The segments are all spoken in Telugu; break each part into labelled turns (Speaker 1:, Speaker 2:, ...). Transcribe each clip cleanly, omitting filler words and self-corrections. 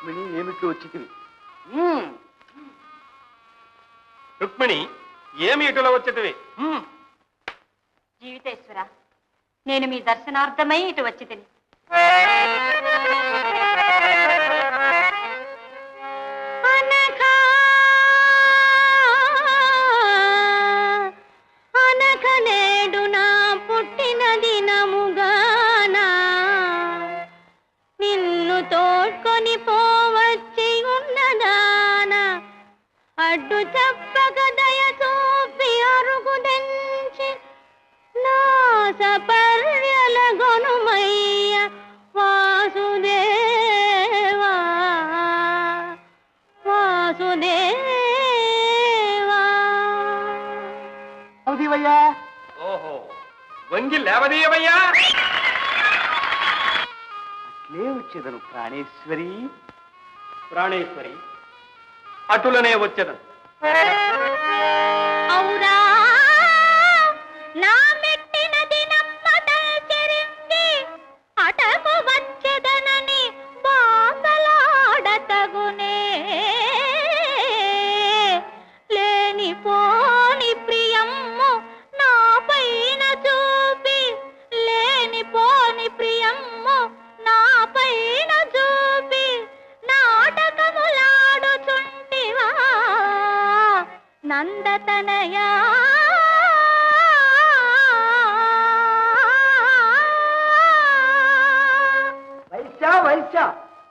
Speaker 1: రుక్మిణి ఏమిటి వచ్చింది?
Speaker 2: రుక్మిణి ఏమి ఇటులో వచ్చేటివి?
Speaker 3: జీవితేశ్వర, నేను మీ దర్శనార్థమై ఇటు వచ్చి తిని. అనకనేడు నా పుట్టిన దినముగానా నిన్ను తోడ్కొని పోవచ్చి ఉన్నదానా అడ్డు చెప్పక దయ చూపి అరుగుదెంచి నా సపర్యల గొనుమయ్య వాసుదేవా వాసుదేవా.
Speaker 1: అవుదివయ్యా.
Speaker 2: ఓహో, వంగి లేవదీయవయ్యా.
Speaker 1: అట్లే వచ్చేదను ప్రాణేశ్వరి.
Speaker 2: ప్రాణేశ్వరి అటులనే వచ్చేదను.
Speaker 3: ఔరా నా మెట్టిన దినమ్మ దయచెరింది అటకు వచ్చెదనని బాసలాడతగునే లేని పోని ప్రియమ్ము నా పైన చూపి లేని పోని ప్రియమ్ము నా పైన చూపి నాటకములాడుచుంటివా నందతనయా.
Speaker 1: వైశ్యా వైశ్యా,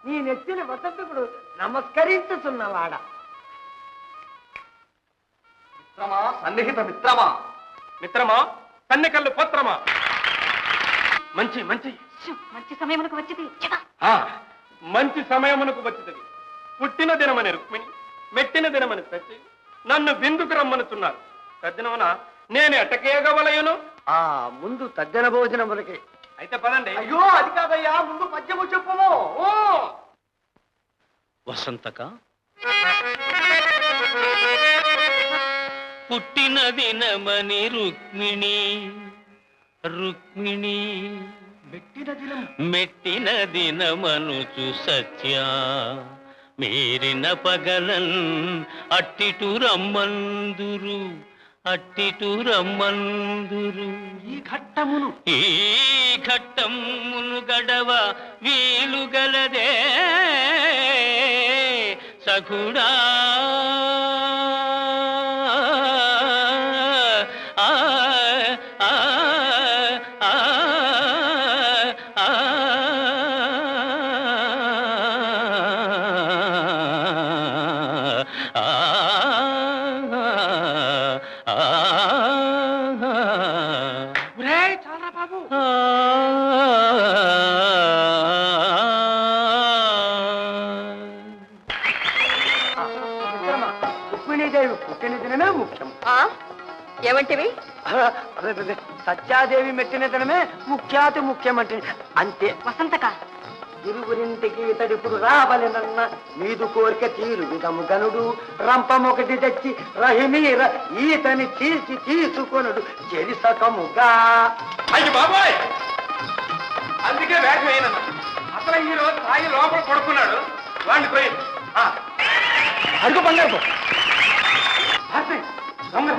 Speaker 1: నీ నెత్తిన వసంతుడు నమస్కరించుచున్నవాడ.
Speaker 2: మిత్రమా, సన్నిహిత మిత్రమా, మిత్రమా కన్నికల్లు పత్రమా. మంచి మంచి
Speaker 3: మంచి సమయమునకు వచ్చింది.
Speaker 2: మంచి సమయమునకు వచ్చింది. పుట్టిన దినమని రుక్మిణి, మెట్టిన దినమని సచ్చి నన్ను విందుకు రమ్మనుతున్నారు. తద్దినమున నేను ఎటకేగవలయును.
Speaker 1: ముందు తజ్జన భోజనములకి.
Speaker 2: అయితే పదండి.
Speaker 1: అయ్యో అది కాదయ్యా, ముందు పద్యము చెప్పుము.
Speaker 4: వసంతక పుట్టిన దినమని రుక్మిణి, రుక్మిణి మెట్టిన దినమనుచు సత్యా మీరిన పగలన్ అట్టిటు రమ్మందురు, అట్టిటు రమ్మందురు.
Speaker 1: ఈ
Speaker 4: ఘట్టమును గడవ వీలుగలదే సఖుడా.
Speaker 1: చాలా బాబు. రుక్మిణీదేవి పుట్టిన దినమే ముఖ్యం.
Speaker 3: ఏమంటివి?
Speaker 1: సత్యాదేవి మెట్టిన దినమే ముఖ్యాతి ముఖ్యమంటే అంతే.
Speaker 3: వసంతక,
Speaker 1: ఇరువురింటికి ఇతడిప్పుడు రావలెనన్న మీదు కోరిక తీరు విధము గనుడు రంపమొకటి తెచ్చి రహిమీర ఈతని తీసి తీసుకొనుడు చెరిసకముగా.
Speaker 2: అయ్యి బాబాయ్, అందుకే వేగం అయినన్న. అసలు ఈ రోజు తాగి లోపల పడుకున్నాడు. వాడిని పోయింది.
Speaker 1: అడుగు బంగారు
Speaker 2: దొంగ